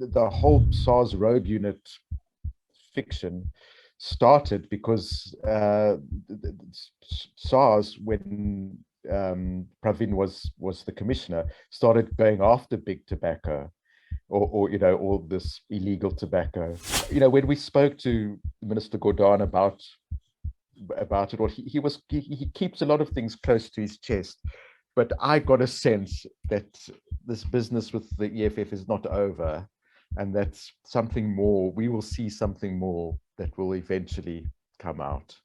the whole SARS rogue unit fiction started because SARS, when Pravin was the commissioner, started going after big tobacco, or all this illegal tobacco. When we spoke to Minister Gordhan about it, or he keeps a lot of things close to his chest, but I got a sense that this business with the EFF is not over, and that's something more. We will see something more that will eventually come out.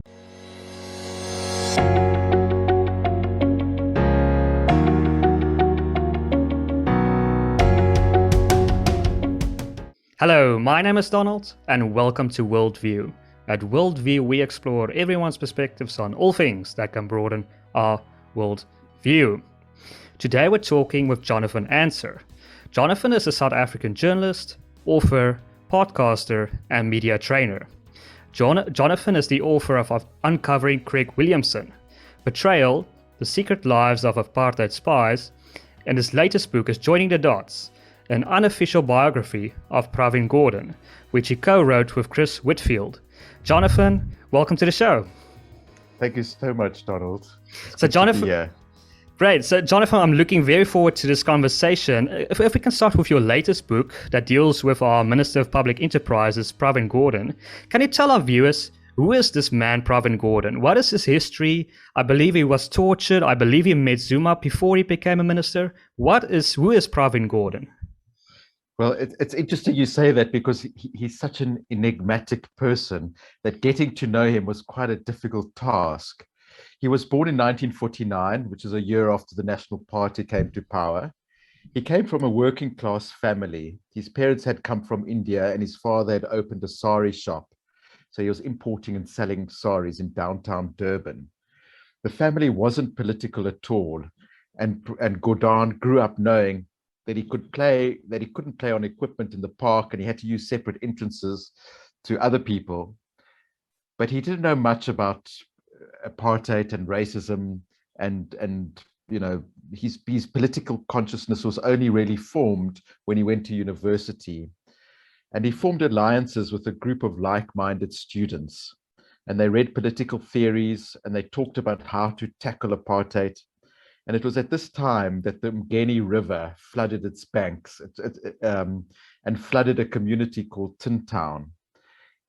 Hello, my name is Donald, and welcome to WorldView. At WorldView, we explore everyone's perspectives on all things that can broaden our worldview. Today, we're talking with Jonathan Ancer. Jonathan is a South African journalist, author, podcaster, and media trainer. Jonathan is the author of Uncovering Craig Williamson, Betrayal, The Secret Lives of Apartheid Spies, and his latest book is Joining the Dots, an unofficial biography of Pravin Gordhan, which he co-wrote with Chris Whitfield. Jonathan, welcome to the show. Thank you so much, Donald. So Jonathan, great. So Jonathan, I'm looking very forward to this conversation. If we can start with your latest book that deals with our Minister of Public Enterprises, Pravin Gordhan, can you tell our viewers, who is this man, Pravin Gordhan? What is his history? I believe he was tortured. I believe he met Zuma before he became a minister. Who is Pravin Gordhan? Well, it's interesting you say that, because he's such an enigmatic person that getting to know him was quite a difficult task. He was born in 1949, which is a year after the National Party came to power. He came from a working class family. His parents had come from India, and his father had opened a sari shop. So he was importing and selling saris in downtown Durban. The family wasn't political at all. And Gordhan grew up knowing that he couldn't play on equipment in the park, and he had to use separate entrances to other people. But he didn't know much about apartheid and racism, and his political consciousness was only really formed when he went to university. And he formed alliances with a group of like-minded students, and they read political theories, and they talked about how to tackle apartheid. And it was at this time that the Mgeni River flooded its banks and flooded a community called Tin Town.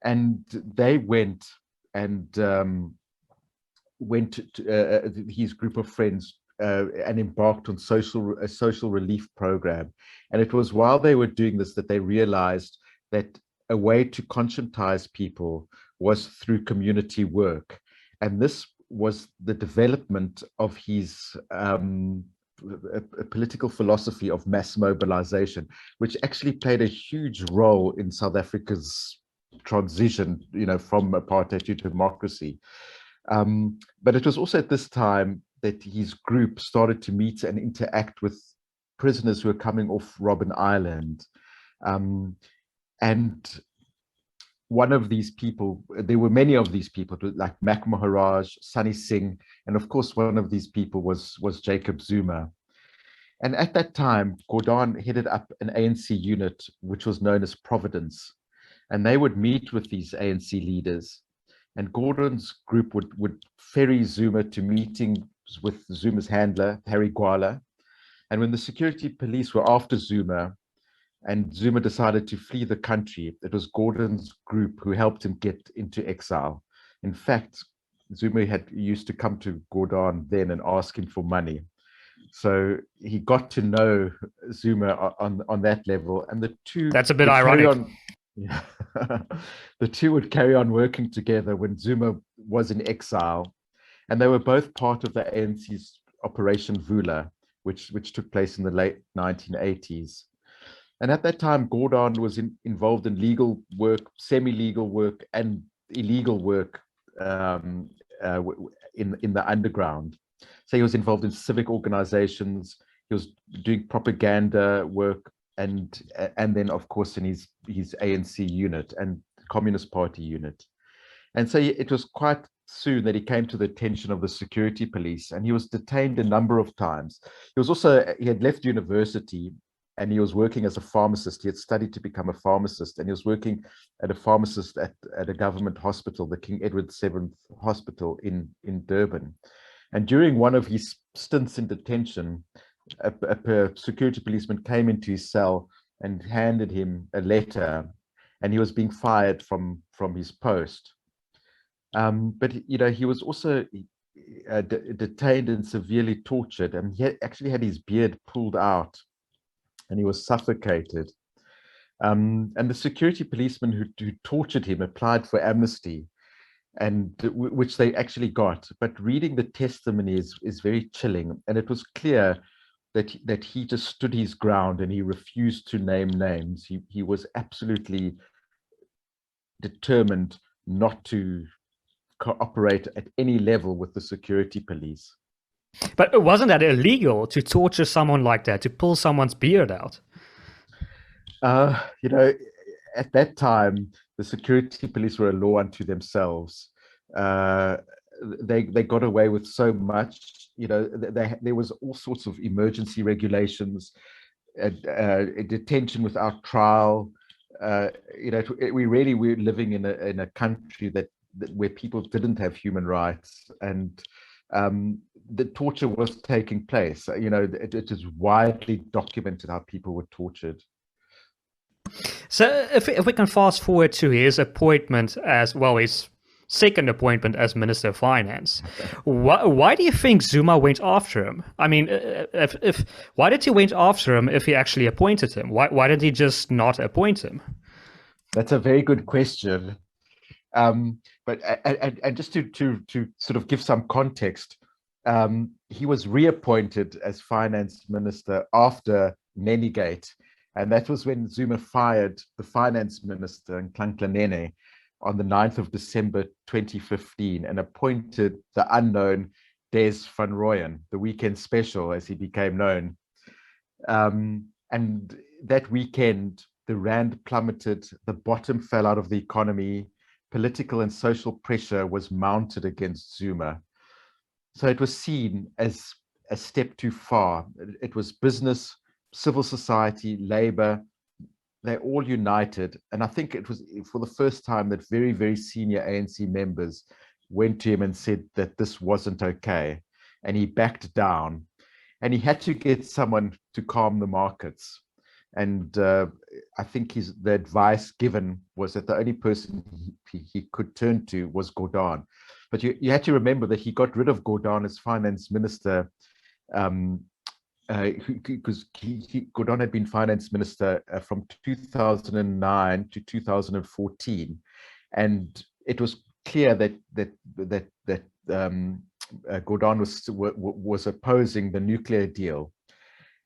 And they went to his group of friends and embarked on a social relief program. And it was while they were doing this that they realized that a way to conscientize people was through community work. And this was the development of his a political philosophy of mass mobilization, which actually played a huge role in South Africa's transition, from apartheid to democracy. But it was also at this time that his group started to meet and interact with prisoners who were coming off Robben Island. And one of these people, there were many of these people, like Mac Maharaj, Sunny Singh, and of course, one of these people was Jacob Zuma. And at that time, Gordhan headed up an ANC unit, which was known as Providence. And they would meet with these ANC leaders. And Gordhan's group would ferry Zuma to meetings with Zuma's handler, Harry Gwala. And when the security police were after Zuma, and Zuma decided to flee the country, it was Gordhan's group who helped him get into exile. In fact, Zuma had used to come to Gordhan then and ask him for money. So he got to know Zuma on that level. And the two... That's a bit ironic. The two would carry on working together when Zuma was in exile. And they were both part of the ANC's Operation Vula, which took place in the late 1980s. And at that time, Gordhan was involved in legal work, semi-legal work, and illegal work in the underground. So he was involved in civic organizations. He was doing propaganda work, and then, of course, in his ANC unit and Communist Party unit. And so it was quite soon that he came to the attention of the security police, and he was detained a number of times. He had left university, and he was working as a pharmacist. He had studied to become a pharmacist, and he was working at a pharmacist at a government hospital, the King Edward VII Hospital in Durban. And during one of his stints in detention, a security policeman came into his cell and handed him a letter, and he was being fired from his post. But he was also detained and severely tortured, and he actually had his beard pulled out, and he was suffocated. And the security policeman who tortured him applied for amnesty, and which they actually got. But reading the testimony is very chilling, and it was clear that he just stood his ground and he refused to name names. He was absolutely determined not to cooperate at any level with the security police. But wasn't that illegal to torture someone like that, to pull someone's beard out? At that time, the security police were a law unto themselves. They got away with so much. There was all sorts of emergency regulations, detention without trial. We really were living in a country where people didn't have human rights, and the torture was taking place. It is widely documented how people were tortured. So if we can fast forward to his appointment as well, his second appointment as Minister of Finance, why do you think Zuma went after him? I mean, why did he went after him if he actually appointed him? Why did he just not appoint him? That's a very good question. But just to sort of give some context, he was reappointed as finance minister after Nenigate, and that was when Zuma fired the finance minister, Nhlanhla Nene, on the 9th of December 2015, and appointed the unknown Des van Rooyen, the weekend special, as he became known. And that weekend, the rand plummeted, the bottom fell out of the economy, political and social pressure was mounted against Zuma. So it was seen as a step too far. It was business, civil society, labor, they all united. And I think it was for the first time that very, very senior ANC members went to him and said that this wasn't okay. And he backed down. And he had to get someone to calm the markets. And I think the advice given was that the only person he could turn to was Gordhan. But you had to remember that he got rid of Gordhan as finance minister because Gordhan had been finance minister from 2009 to 2014, and it was clear that Gordhan was opposing the nuclear deal,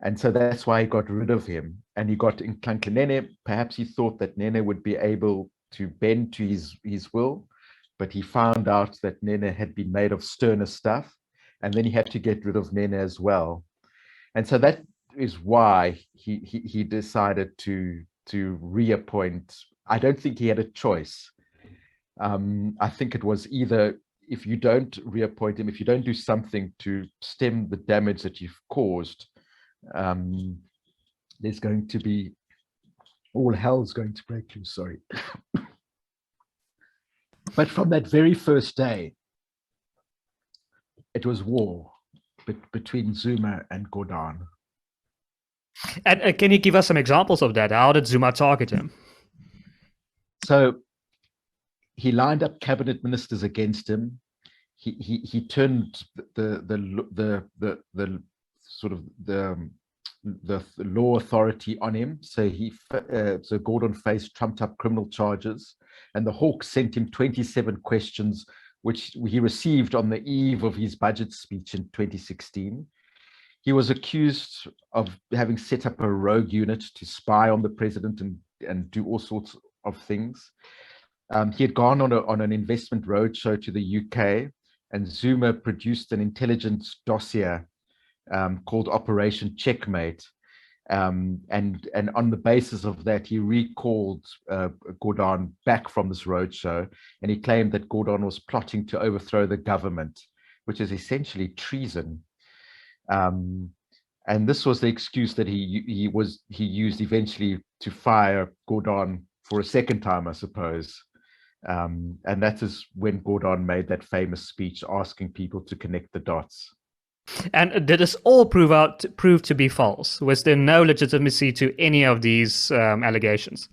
and so that's why he got rid of him. And he got Nhlanhla Nene. Perhaps he thought that Nene would be able to bend to his will, but he found out that Nene had been made of sterner stuff, and then he had to get rid of Nene as well. And so that is why he decided to reappoint. I don't think he had a choice. I think it was either, if you don't reappoint him, if you don't do something to stem the damage that you've caused, there's going to be, all hell's going to break loose, sorry. But from that very first day, it was war between Zuma and Gordhan. And can you give us some examples of that? How did Zuma target him? So he lined up cabinet ministers against him. He turned the law authority on him. So Gordhan faced trumped up criminal charges, and the Hawks sent him 27 questions, which he received on the eve of his budget speech in 2016. He was accused of having set up a rogue unit to spy on the president and do all sorts of things. He had gone on an investment roadshow to the UK, and Zuma produced an intelligence dossier called Operation Checkmate. And on the basis of that, he recalled Gordhan back from this roadshow, and he claimed that Gordhan was plotting to overthrow the government, which is essentially treason. And this was the excuse that he used eventually to fire Gordhan for a second time, I suppose. And that is when Gordhan made that famous speech asking people to connect the dots. And did this all prove to be false? Was there no legitimacy to any of these allegations?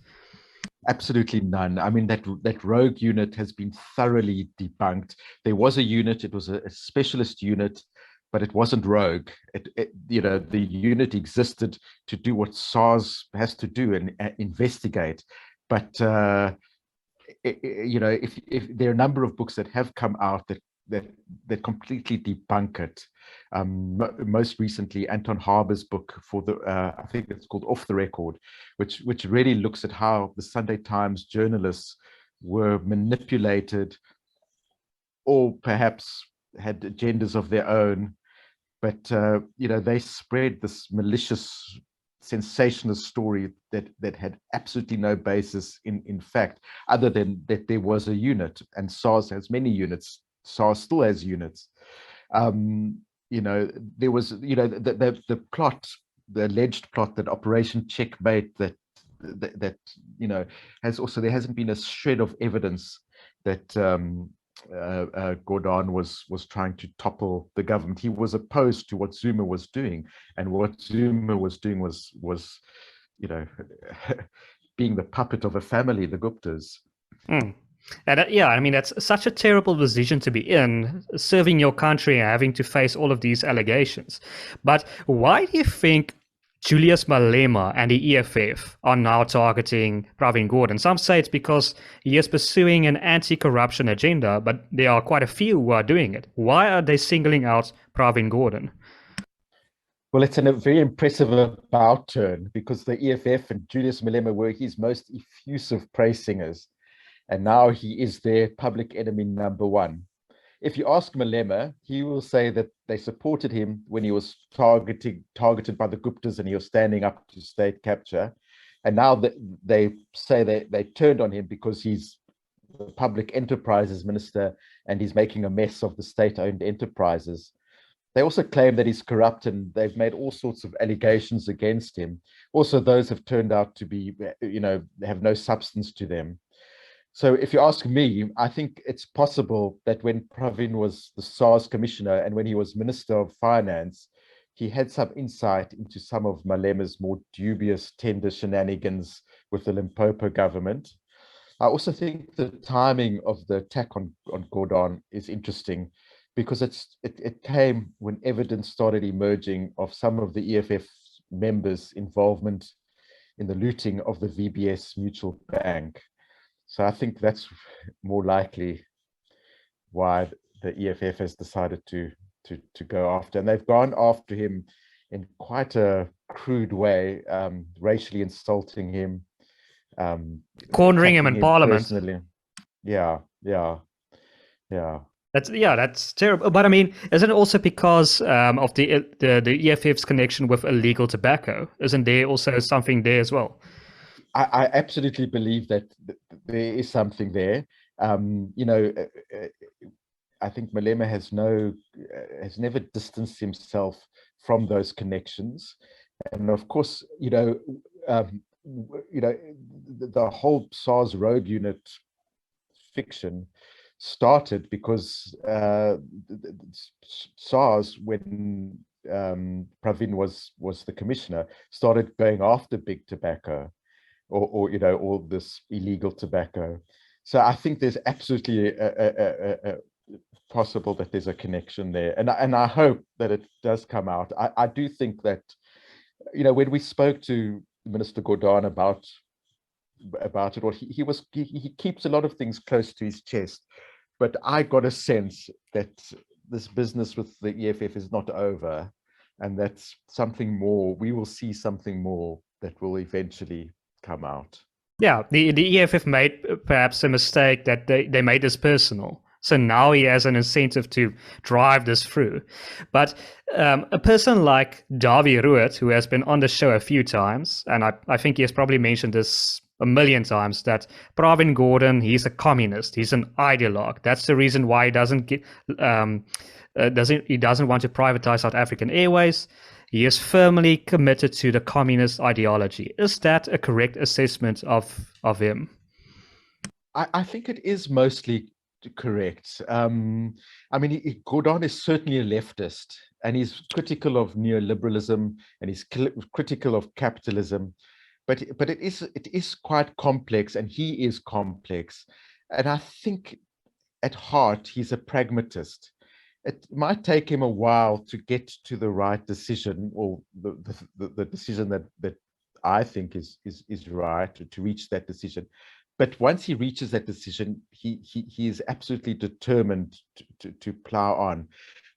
Absolutely none. I mean, that rogue unit has been thoroughly debunked. There was a unit; it was a specialist unit, but it wasn't rogue. The unit existed to do what SARS has to do and investigate. But if there are a number of books that have come out that completely debunk it. Most recently, Anton Harber's book for I think it's called Off the Record, which really looks at how the Sunday Times journalists were manipulated, or perhaps had agendas of their own, but they spread this malicious, sensationalist story that had absolutely no basis in fact, other than that there was a unit, and SARS has many units. SARS still has units. There was, the plot, the alleged plot that Operation Checkmate that has also, there hasn't been a shred of evidence that Gordhan was trying to topple the government. He was opposed to what Zuma was doing, and what Zuma was doing was being the puppet of a family, the Guptas. Mm. And I mean, that's such a terrible position to be in, serving your country and having to face all of these allegations. But why do you think Julius Malema and the EFF are now targeting Pravin Gordhan? Some say it's because he is pursuing an anti-corruption agenda, but there are quite a few who are doing it. Why are they singling out Pravin Gordhan? Well, it's a very impressive about turn, because the EFF and Julius Malema were his most effusive praise singers. And now he is their public enemy number one. If you ask Malema, he will say that they supported him when he was targeted by the Guptas and he was standing up to state capture. And now they say they turned on him because he's the public enterprises minister and he's making a mess of the state-owned enterprises. They also claim that he's corrupt, and they've made all sorts of allegations against him. Also, those have turned out to be, have no substance to them. So if you ask me, I think it's possible that when Pravin was the SARS commissioner and when he was Minister of Finance, he had some insight into some of Malema's more dubious tender shenanigans with the Limpopo government. I also think the timing of the attack on Gordhan is interesting, because it came when evidence started emerging of some of the EFF members' involvement in the looting of the VBS Mutual Bank. So I think that's more likely why the EFF has decided to go after. And they've gone after him in quite a crude way, racially insulting him. Cornering him in Parliament. Personally. Yeah. That's terrible. But I mean, isn't it also because of the EFF's connection with illegal tobacco? Isn't there also something there as well? I absolutely believe that there is something there. I think Malema has never distanced himself from those connections, and of course, the whole SARS rogue unit fiction started because SARS, when Pravin was the commissioner, started going after big tobacco. Or all this illegal tobacco. So I think there's absolutely a possible that there's a connection there, and I hope that it does come out. I do think that, when we spoke to Minister Gordhan about it, or he keeps a lot of things close to his chest, but I got a sense that this business with the EFF is not over, and that's something more. We will see something more that will eventually come out. Yeah, the EFF made perhaps a mistake that they made this personal. So now he has an incentive to drive this through. But a person like Davie Ruet, who has been on the show a few times, and I think he has probably mentioned this a million times, that Pravin Gordhan, he's a communist, he's an ideologue. That's the reason why he doesn't want to privatize South African Airways. he is firmly committed to the communist ideology. Is that a correct assessment of him? I think it is mostly correct. I mean, Gordhan is certainly a leftist, and he's critical of neoliberalism, and he's critical of capitalism. But it is quite complex, and he is complex. And I think at heart he's a pragmatist. It might take him a while to get to the right decision, or the decision that I think is right, to reach that decision. But once he reaches that decision, he is absolutely determined to plow on.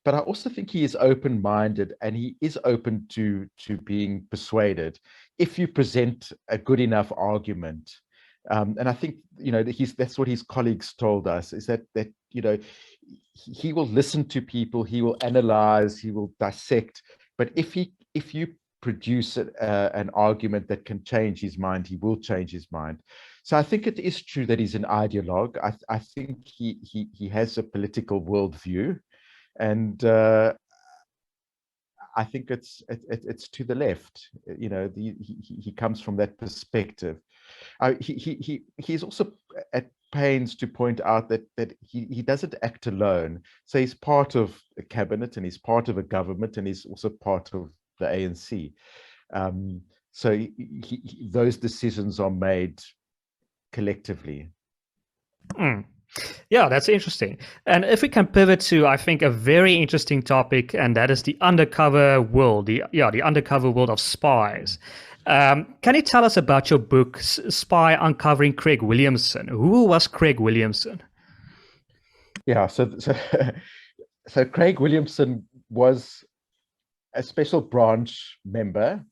But I also think he is open-minded, and he is open to being persuaded if you present a good enough argument. And I think, that's what his colleagues told us, is that he will listen to people, he will analyze, he will dissect. But if you produce an argument that can change his mind, he will change his mind. So I think it is true that he's an ideologue. I think he has a political worldview, and I think it's to the left. He comes from that perspective. He's also at pains to point out that he doesn't act alone. So he's part of a cabinet, and he's part of a government, and he's also part of the ANC. So those decisions are made collectively. Yeah, that's interesting. And if we can pivot to, I think, a very interesting topic, and that is the undercover world, the undercover world of spies. Can you tell us about your book, Spy Uncovering Craig Williamson? Who was Craig Williamson? Yeah, so Craig Williamson was a special branch member.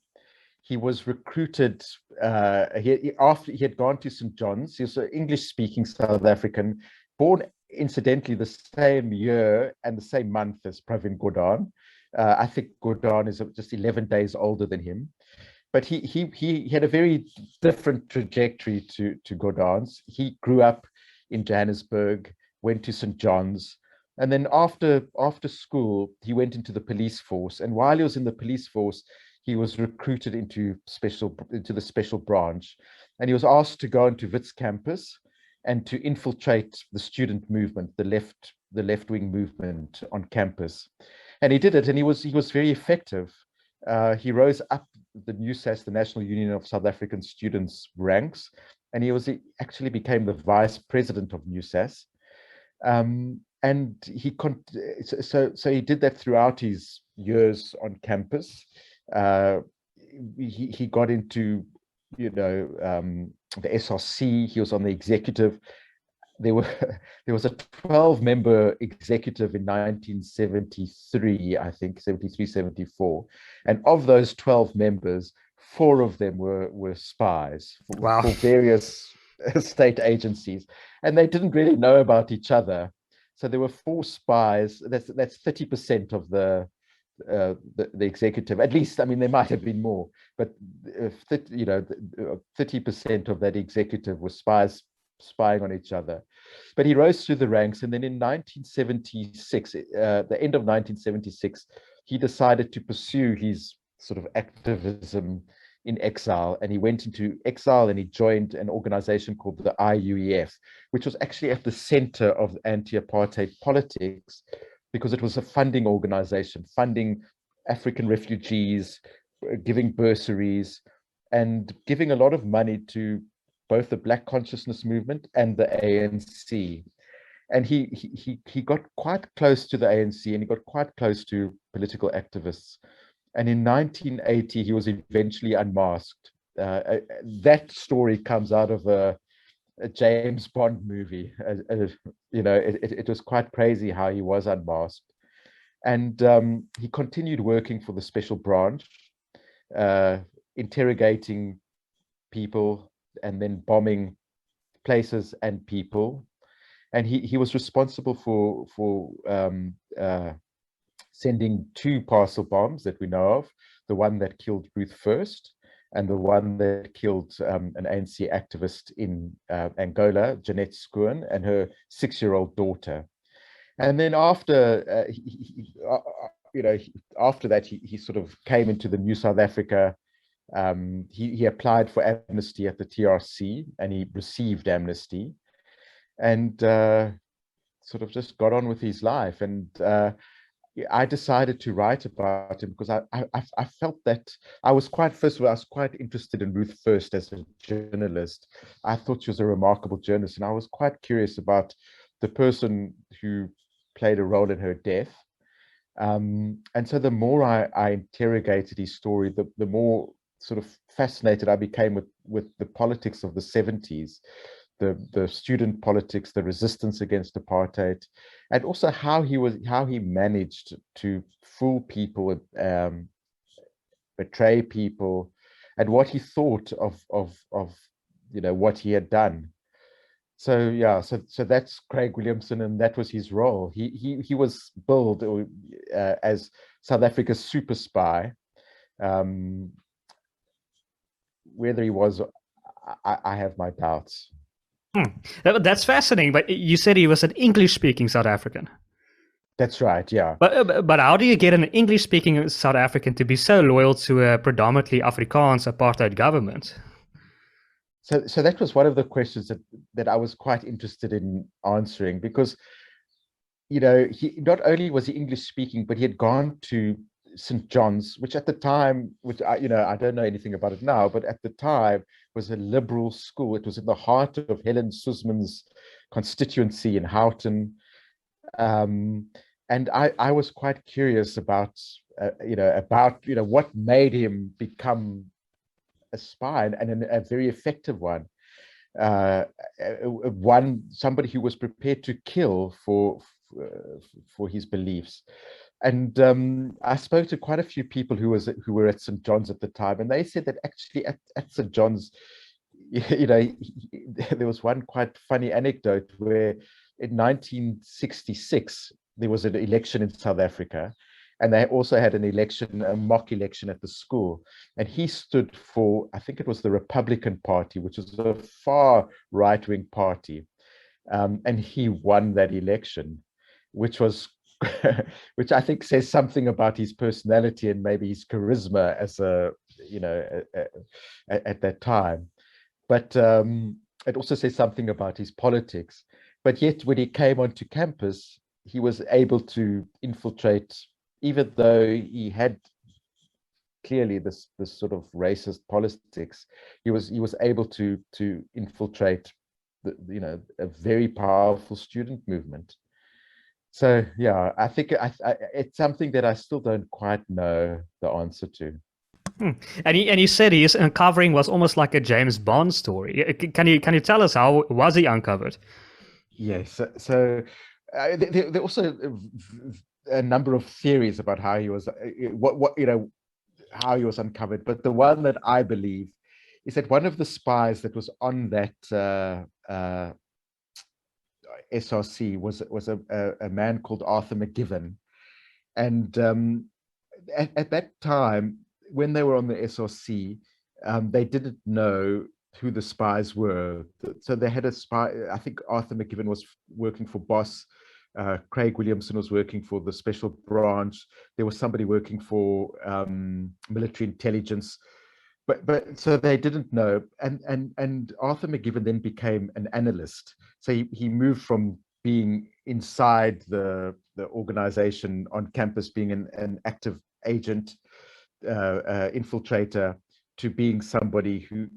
He was recruited after he had gone to St. John's. He was an English-speaking South African, born incidentally the same year and the same month as Pravin Gordhan. I think Gordhan is just 11 days older than him. But he had a very different trajectory to Gordhan's. He grew up in Johannesburg, went to St. John's, and then after school, he went into the police force. And while he was in the police force, he was recruited into the special branch, and he was asked to go into Wits campus and to infiltrate the student movement, the left-wing movement on campus. And he did it, and he was very effective. He rose up the NUSAS, the National Union of South African Students, ranks, and he actually became the vice president of NUSAS. And he did that throughout his years on campus. He got into the SRC. He was on the executive. There was a 12-member executive in 1973, I think, 73, 74. And of those 12 members, 4 of them were spies for various state agencies. And they didn't really know about each other. So there were 4 spies. That's 30% of the executive. At least, I mean, there might have been more, but 30% of that executive was spies spying on each other. But he rose through the ranks, and then in 1976, the end of 1976, he decided to pursue his sort of activism in exile, and he went into exile and he joined an organization called the IUEF, which was actually at the center of anti-apartheid politics, because it was a funding organization, funding African refugees, giving bursaries, and giving a lot of money to both the Black Consciousness Movement and the ANC. And he got quite close to the ANC, and he got quite close to political activists. And in 1980, he was eventually unmasked. That story comes out of a James Bond movie. It was quite crazy how he was unmasked. And he continued working for the special branch, interrogating people and then bombing places and people. And he was responsible for sending 2 parcel bombs that we know of, the one that killed Ruth First and the one that killed an ANC activist in Angola, Jeanette Schoen, and her 6-year-old daughter. And then after after that, he sort of came into the New South Africa. He applied for amnesty at the TRC, and he received amnesty, and sort of just got on with his life. And I decided to write about him because I felt that first of all, I was quite interested in Ruth First as a journalist. I thought she was a remarkable journalist, and I was quite curious about the person who played a role in her death. And so the more I interrogated his story, the more sort of fascinated I became with the politics of the 70s, the student politics, the resistance against apartheid, and also how he managed to fool people, betray people, and what he thought of what he had done. So yeah, so that's Craig Williamson, and that was his role. He was billed as South Africa's super spy. Whether he was, I have my doubts. That's fascinating. But you said he was an English-speaking South African. That's right, yeah. But how do you get an English-speaking South African to be so loyal to a predominantly Afrikaans apartheid government? So that was one of the questions that I was quite interested in answering, because he not only was he English speaking, but he had gone to St. John's, which at the time, which I don't know anything about it now, but at the time was a liberal school. It was in the heart of Helen Suzman's constituency in Houghton, and I was quite curious about what made him become a spy, and a very effective one. Somebody who was prepared to kill for his beliefs. And I spoke to quite a few people who were at St. John's at the time, and they said that actually at St. John's, there was one quite funny anecdote where in 1966 there was an election in South Africa, and they also had a mock election at the school, and he stood for, I think it was the Republican Party, which is a far right-wing party, and he won that election, which I think says something about his personality and maybe his charisma as at that time. But it also says something about his politics. But yet, when he came onto campus, he was able to infiltrate, even though he had clearly this sort of racist politics. He was able to infiltrate a very powerful student movement. So yeah, I think it's something that I still don't quite know the answer to. And you said his uncovering was almost like a James Bond story. Can you tell us how was he uncovered? Yes. So there are also a number of theories about how he was how he was uncovered. But the one that I believe is that one of the spies that was on that SRC was a man called Arthur McGiven, and at that time, when they were on the SRC, they didn't know who the spies were. So they had a spy. I think Arthur McGiven was working for Boss. Craig Williamson was working for the special branch. There was somebody working for military intelligence. But so they didn't know, and Arthur McGiven then became an analyst. So he moved from being inside the organization on campus, being an active agent, infiltrator, to being somebody who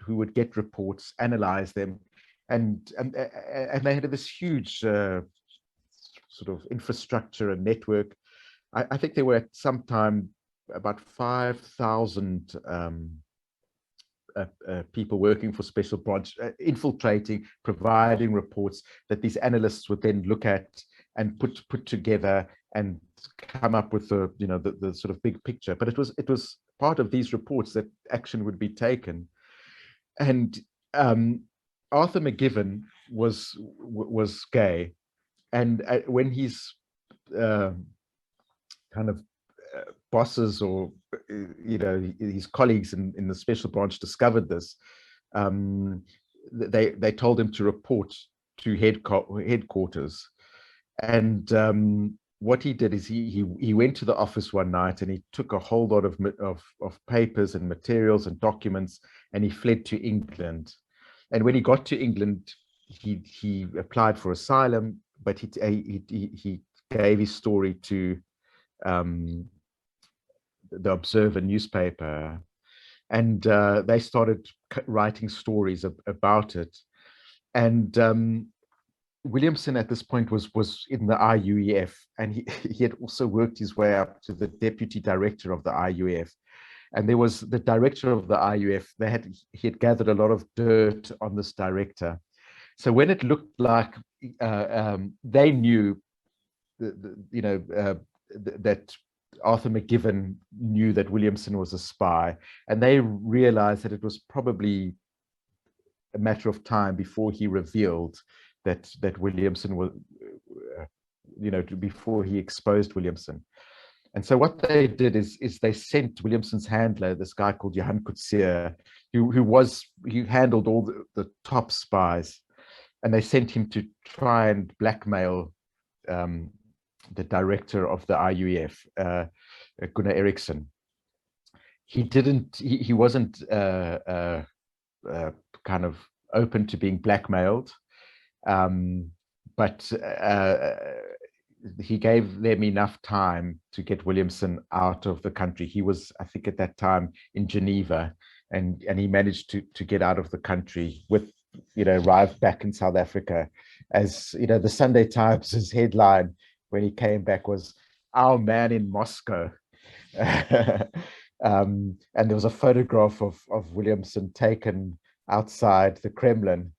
would get reports, analyze them, and they had this huge sort of infrastructure and network. I think there were at some time about 5,000 people working for special branch, infiltrating, providing reports that these analysts would then look at and put together and come up with the sort of big picture. But it was part of these reports that action would be taken. And Arthur McGiven was gay, and when his kind of bosses or his colleagues in the special branch discovered this, they told him to report to headquarters, and what he did is he went to the office one night and he took a whole lot of papers and materials and documents, and he fled to England. And when he got to England, he applied for asylum, but he gave his story to the Observer newspaper, and they started writing stories about it. And Williamson at this point was in the IUEF, and he had also worked his way up to the deputy director of the IUEF. And there was the director of the IUF. He had gathered a lot of dirt on this director. So when it looked like they knew, that Arthur McGiven knew that Williamson was a spy, and they realized that it was probably a matter of time before he revealed that Williamson was, before he exposed Williamson. And so what they did is they sent Williamson's handler, this guy called Johan Coetzee, who handled all the top spies, and they sent him to try and blackmail the director of the IUF, Gunnar Eriksson. He wasn't kind of open to being blackmailed, but he gave them enough time to get Williamson out of the country. He was, I think, at that time in Geneva, and he managed to get out of the country arrived back in South Africa. As the Sunday Times' headline when he came back was "Our Man in Moscow." And there was a photograph of Williamson taken outside the Kremlin,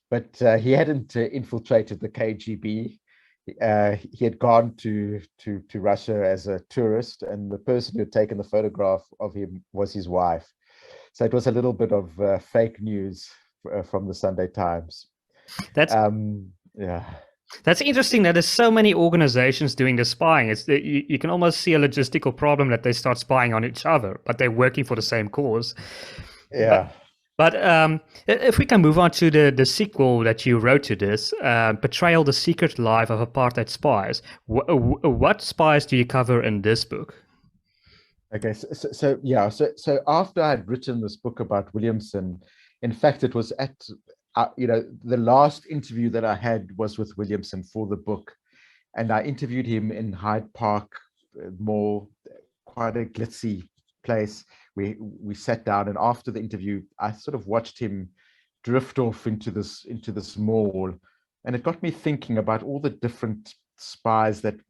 but he hadn't infiltrated the KGB. He had gone to Russia as a tourist, and the person who had taken the photograph of him was his wife. So it was a little bit of fake news from the Sunday Times. That's yeah. That's interesting that there's so many organizations doing the spying. You can almost see a logistical problem that they start spying on each other, but they're working for the same cause. Yeah. But if we can move on to the sequel that you wrote to this, Betrayal, The Secret Life of Apartheid Spies. What spies do you cover in this book? Okay, so after I'd written this book about Williamson, in fact, it was at the last interview that I had was with Williamson for the book, and I interviewed him in Hyde Park Mall, quite a glitzy place. We sat down, and after the interview, I sort of watched him drift off into this mall, and it got me thinking about all the different spies that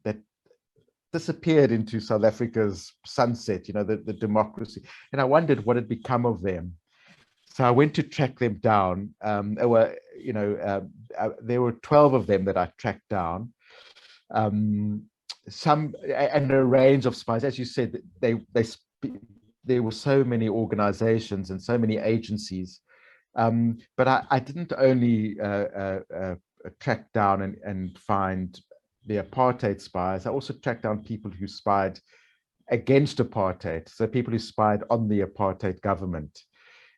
disappeared into South Africa's sunset, the democracy, and I wondered what had become of them. So I went to track them down. There were 12 of them that I tracked down. Some and a range of spies, as you said. There were so many organizations and so many agencies, but I didn't only track down and find the apartheid spies. I also tracked down people who spied against apartheid, so people who spied on the apartheid government.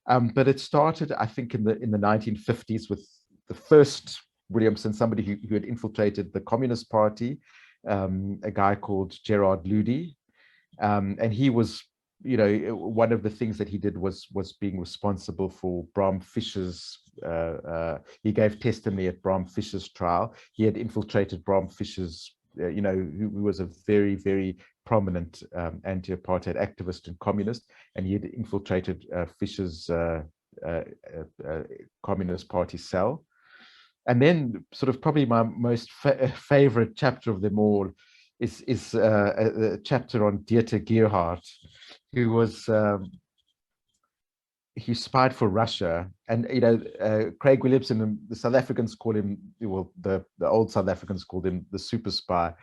But it started, I think, in the 1950s with the first Williamson, somebody who had infiltrated the Communist Party, a guy called Gerard Ludi, and he was, one of the things that he did was being responsible for Bram Fischer's. He gave testimony at Bram Fischer's trial. He had infiltrated Bram Fischer's, who was a very, very prominent anti-apartheid activist and communist, and he had infiltrated Fischer's Communist Party cell. And then, sort of probably my most favorite chapter of them all is a chapter on Dieter Gerhardt, who was he spied for Russia, and Craig Williamson and the South Africans call him, well, the old South Africans called him the super spy,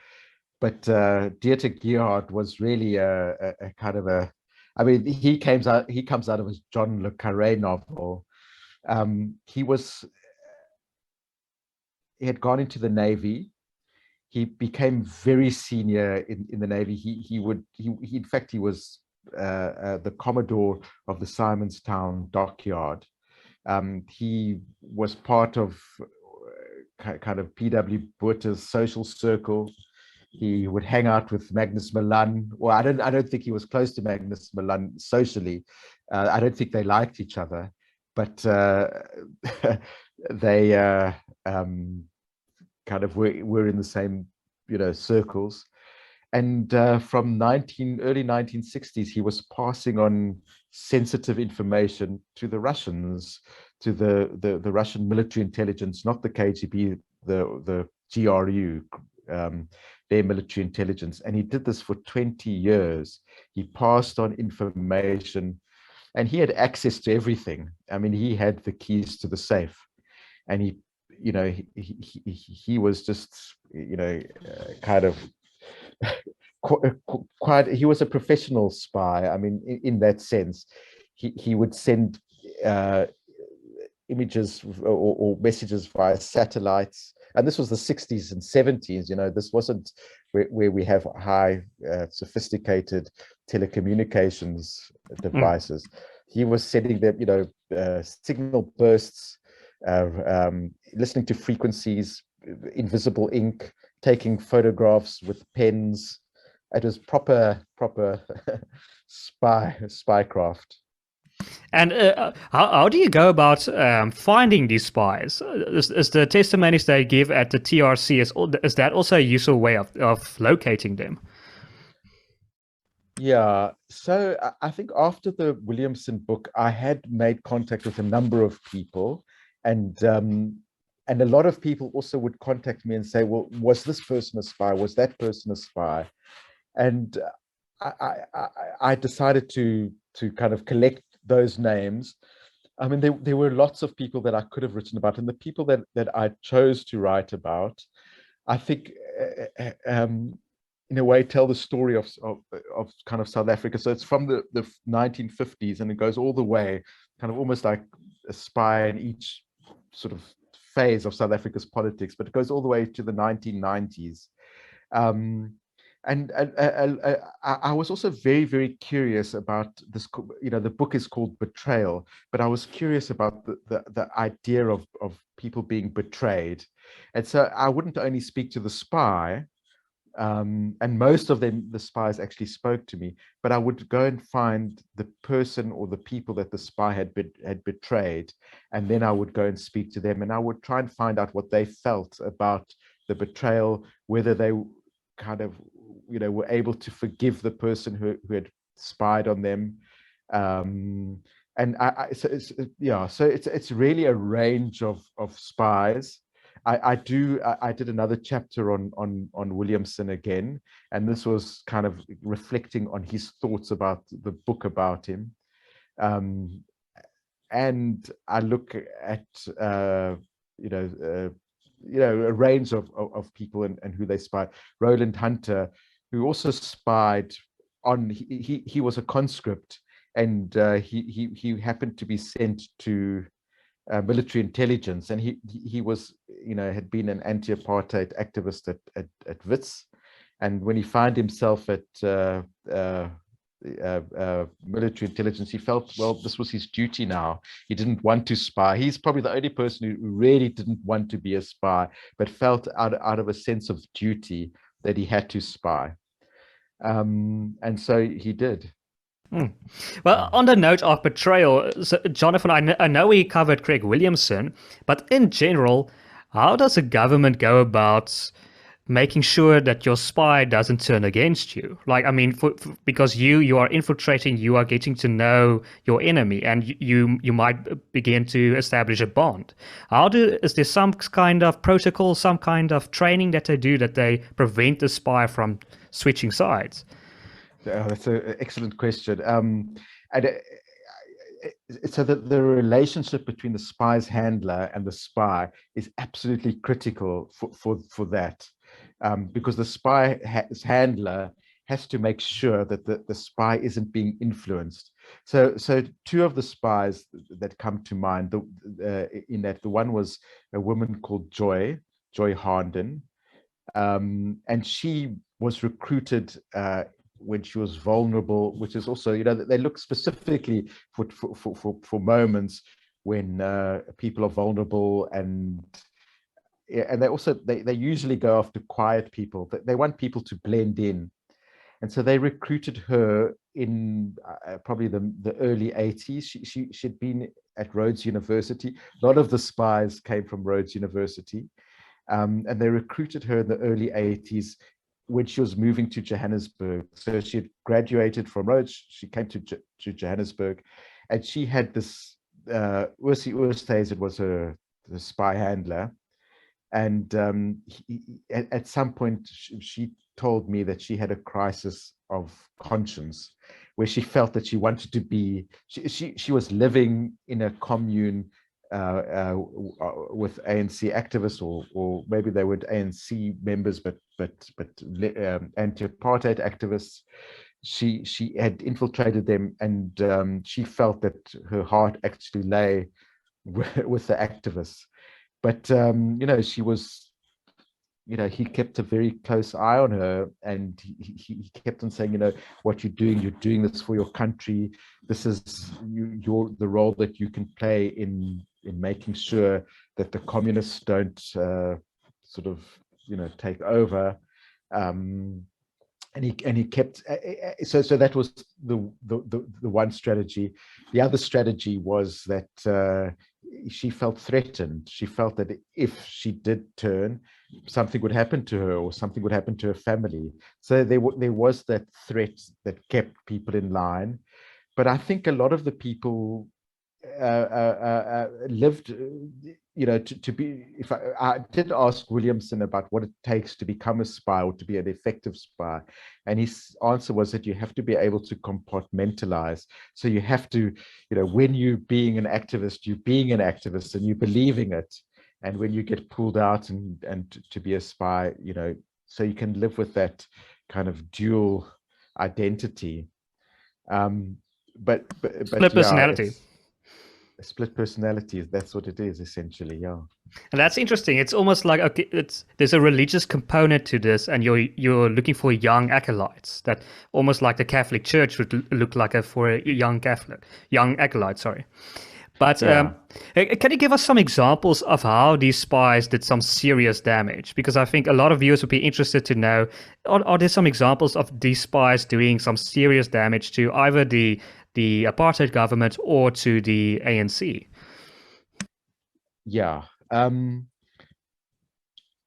but Dieter Gerhardt was really a kind of a, I mean, he comes out of his John le Carré novel. He had gone into the Navy. He became very senior in the Navy. He in fact, he was the Commodore of the Simonstown dockyard. He was part of kind of P.W. Botha's social circle. he would hang out with Magnus Milan. Well, I don't think he was close to Magnus Milan socially. I don't think they liked each other, but they kind of were in the same, circles. And from early 1960s, he was passing on sensitive information to the Russians, to the Russian military intelligence, not the KGB, the GRU, their military intelligence. And he did this for 20 years. He passed on information, and he had access to everything. I mean, he had the keys to the safe, and he was just, kind of quite, he was a professional spy. I mean, in that sense, he would send images or messages via satellites. And this was the 60s and 70s. This wasn't where we have high sophisticated telecommunications devices. He was sending them, signal bursts, listening to frequencies, invisible ink, taking photographs with pens. It was proper spycraft. And how do you go about finding these spies? Is the testimonies they give at the TRC, is that also a useful way of locating them? Yeah, so I think after the Williamson book, I had made contact with a number of people, and a lot of people also would contact me and say, well, was this person a spy? Was that person a spy? And I decided to kind of collect those names. I mean, there were lots of people that I could have written about, and the people that I chose to write about, I think, in a way, tell the story of kind of South Africa. So it's from the 1950s, and it goes all the way, kind of almost like a spy in each sort of phase of South Africa's politics, but it goes all the way to the 1990s. And I was also very, very curious about this. The book is called Betrayal, but I was curious about the idea of people being betrayed. And so I wouldn't only speak to the spy, and most of them, the spies actually spoke to me, but I would go and find the person or the people that the spy had betrayed, and then I would go and speak to them, and I would try and find out what they felt about the betrayal, whether they kind of, were able to forgive the person who had spied on them. And so it's really a range of spies. I did another chapter on Williamson again, and this was kind of reflecting on his thoughts about the book about him. And I look at a range of people and who they spied. Roland Hunter, who also spied on, he was a conscript, and he happened to be sent to military intelligence, and he was, had been an anti-apartheid activist at Wits, and when he found himself at military intelligence, he felt, well, this was his duty now. He didn't want to spy. He's probably the only person who really didn't want to be a spy, but felt out of a sense of duty that he had to spy. And so he did. Well, on the note of betrayal, so Jonathan, I know we covered Craig Williamson, but in general, how does a government go about making sure that your spy doesn't turn against you? Like, I mean, because you are infiltrating, you are getting to know your enemy, and you might begin to establish a bond. Is there some kind of protocol, some kind of training that they do that they prevent the spy from switching sides? That's an excellent question. So the relationship between the spy's handler and the spy is absolutely critical for that, because the spy's handler has to make sure that the spy isn't being influenced. So two of the spies that come to mind, in that, the one was a woman called Joy Harnden, and she was recruited when she was vulnerable, which is also, they look specifically for moments when people are vulnerable, and and they usually go after quiet people. They want people to blend in, and so they recruited her in probably the early 80s. She'd been at Rhodes University. A lot of the spies came from Rhodes University, and they recruited her in the early 80s when she was moving to Johannesburg. So she had graduated from Rhodes. She came to Johannesburg, and she had this Ursi Oosthuizen was the spy handler. And at some point, she told me that she had a crisis of conscience, where she felt that she wanted to be. She was living in a commune with ANC activists, or maybe they were ANC members, but anti-apartheid activists. She had infiltrated them, and she felt that her heart actually lay with the activists. But she was, he kept a very close eye on her, and he kept on saying, what you're doing this for your country. This is the role that you can play in making sure that the communists don't sort of take over. And he kept so that was the one strategy. The other strategy was that she felt threatened. She felt that if she did turn, something would happen to her, or something would happen to her family. So there was that threat that kept people in line. But I think a lot of the people lived, to be. If I did ask Williamson about what it takes to become a spy or to be an effective spy, and his answer was that you have to be able to compartmentalize. So you have to, when you're being an activist, and you're believing it, and when you get pulled out and to be a spy, so you can live with that kind of dual identity. But split personality. Split personalities, that's what it is essentially. Yeah, and that's interesting. It's almost like there's a religious component to this, and you're looking for young acolytes, that almost like the Catholic Church would look like for a young acolyte, sorry. But can you give us some examples of how these spies did some serious damage? Because I think a lot of viewers would be interested to know, are there some examples of these spies doing some serious damage to either the apartheid government or to the ANC? Yeah.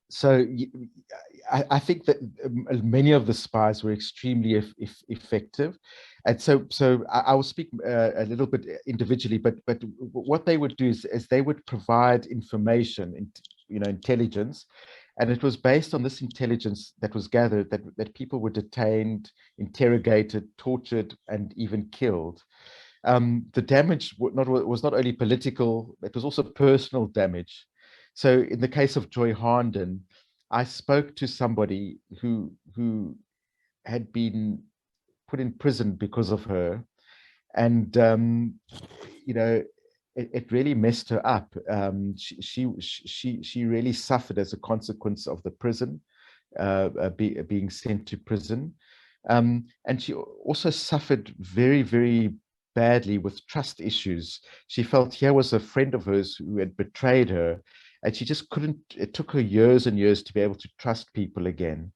So I think that many of the spies were extremely effective. And so I will speak a little bit individually, but what they would do is they would provide information, intelligence, and it was based on this intelligence that was gathered that people were detained, interrogated, tortured, and even killed. The damage was not only political, it was also personal damage. So in the case of Joy Harnden, I spoke to somebody who had been put in prison because of her, and it really messed her up. She really suffered as a consequence of the prison, being sent to prison, and she also suffered very, very badly with trust issues. She felt here was a friend of hers who had betrayed her, and she just couldn't. It took her years and years to be able to trust people again.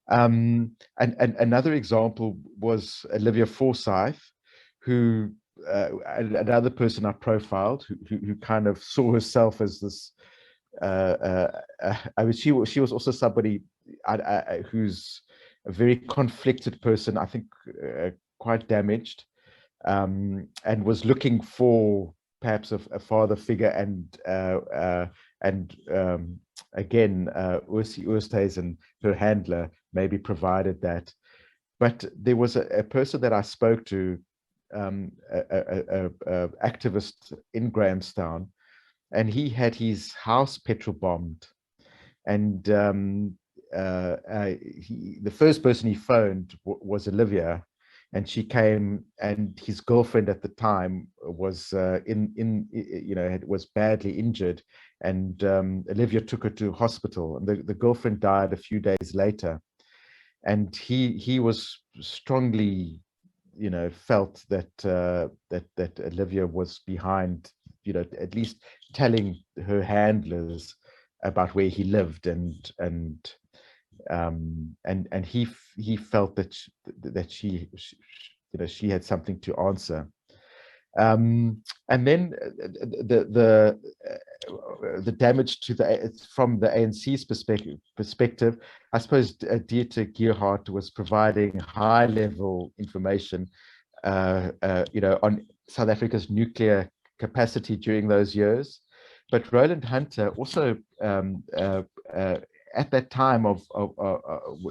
And another example was Olivia Forsyth, who another person I profiled, who kind of saw herself as this. I mean, she was also somebody who's a very conflicted person. I think quite damaged, and was looking for perhaps a father figure, and again, Ursi Oosthuizen, her handler, maybe provided that. But there was a person that I spoke to, a activist in Grahamstown, and he had his house petrol bombed, and the first person he phoned was Olivia, and she came, and his girlfriend at the time was was badly injured, and Olivia took her to hospital, and the girlfriend died a few days later. And he was strongly, felt that Olivia was behind, at least telling her handlers about where he lived, and he felt that she had something to answer. And then the damage to from the ANC's perspective, I suppose Dieter Gerhardt was providing high-level information, on South Africa's nuclear capacity during those years. But Roland Hunter also, at that time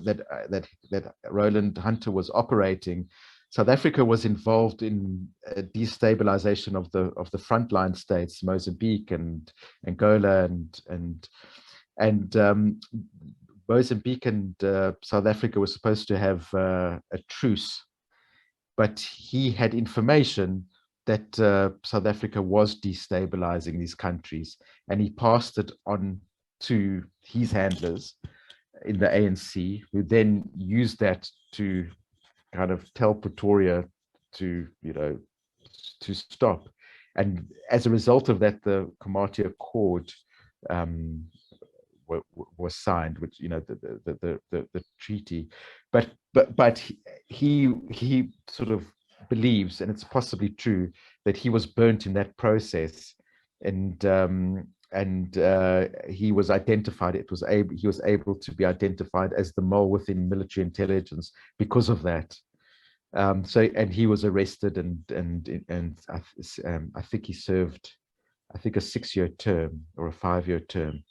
that Roland Hunter was operating, South Africa was involved in destabilization of the frontline states, Mozambique and Angola, and Mozambique and South Africa were supposed to have a truce, but he had information that South Africa was destabilizing these countries, and he passed it on to his handlers in the ANC, who then used that to kind of tell Pretoria to stop. And as a result of that, the Komati Accord was signed, which the treaty. But he sort of believes, and it's possibly true, that he was burnt in that process, and he was identified. He was able to be identified as the mole within military intelligence because of that. And he was arrested, and I think he served, a 6-year term or a 5-year term.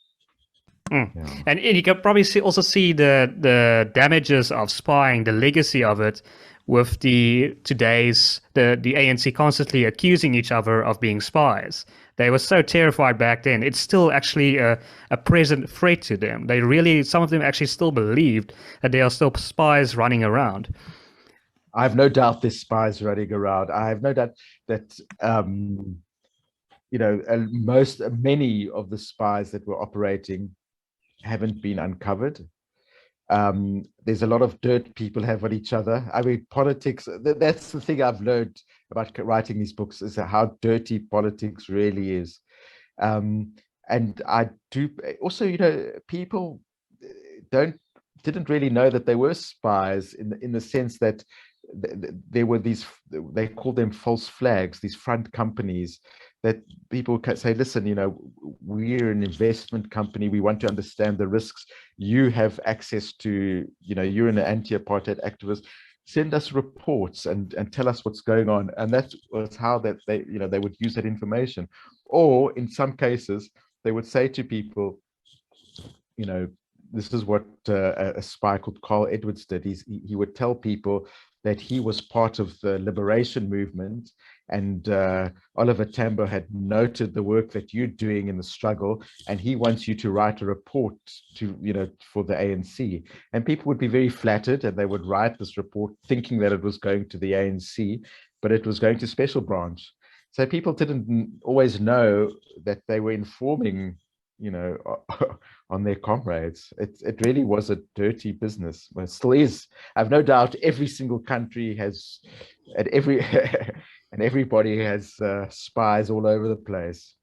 Yeah. And you can probably also see the damages of spying, the legacy of it, with the ANC constantly accusing each other of being spies. They were so terrified back then. It's still actually a present threat to them. Some of them actually still believed that there are still spies running around. I have no doubt there's spies running around. I have no doubt that many of the spies that were operating haven't been uncovered. There's a lot of dirt people have on each other. I mean, politics, that's the thing I've learned about writing these books, is how dirty politics really is. And I do also, people didn't really know that they were spies in the sense that there were these, they called them false flags, these front companies that people can say, listen, we're an investment company. We want to understand the risks. You have access to, you're an anti-apartheid activist. Send us reports and tell us what's going on. And that was how that they would use that information. Or in some cases, they would say to people, this is what a spy called Carl Edwards did. He would tell people that he was part of the liberation movement, and Oliver Tambo had noted the work that you're doing in the struggle, and he wants you to write a report for the ANC. And people would be very flattered, and they would write this report thinking that it was going to the ANC, but it was going to Special Branch. So people didn't always know that they were informing on their comrades. It really was a dirty business. Well, it still is. I've no doubt every single country has, and everybody has spies all over the place.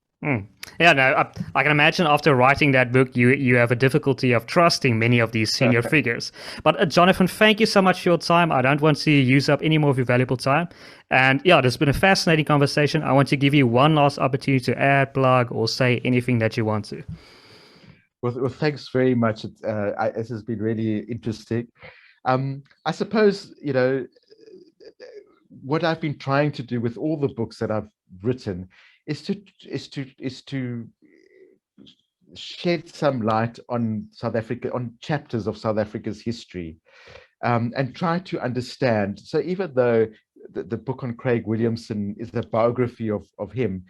Yeah, no, I can imagine after writing that book, you have a difficulty of trusting many of these senior figures. But Jonathan, thank you so much for your time. I don't want to use up any more of your valuable time. And yeah, this has been a fascinating conversation. I want to give you one last opportunity to add, plug, or say anything that you want to. Well, thanks very much. This has been really interesting. I suppose, what I've been trying to do with all the books that I've written is to shed some light on South Africa, on chapters of South Africa's history, and try to understand. So even though the book on Craig Williamson is a biography of him,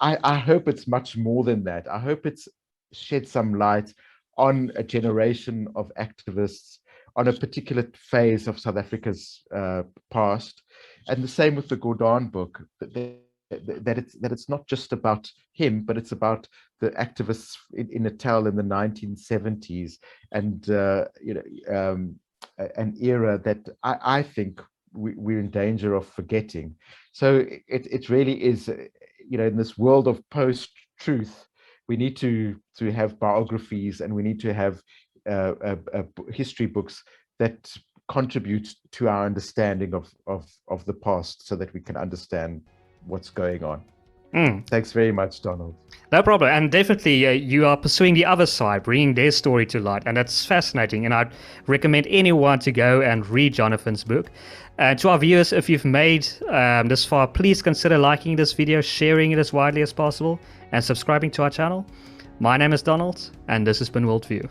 I hope it's much more than that. I hope it's shed some light on a generation of activists, on a particular phase of South Africa's past, and the same with the Gordhan book. That it's not just about him, but it's about the activists in Natal in the 1970s, and an era that I think we're in danger of forgetting. So it really is, in this world of post-truth, we need to have biographies, and we need to have history books that contribute to our understanding of the past, so that we can understand what's going on. Thanks very much, Donald. No problem. And definitely you are pursuing the other side, bringing their story to light. And that's fascinating. And I'd recommend anyone to go and read Jonathan's book. And to our viewers, if you've made this far, please consider liking this video, sharing it as widely as possible, and subscribing to our channel. My name is Donald, and this has been WorldView.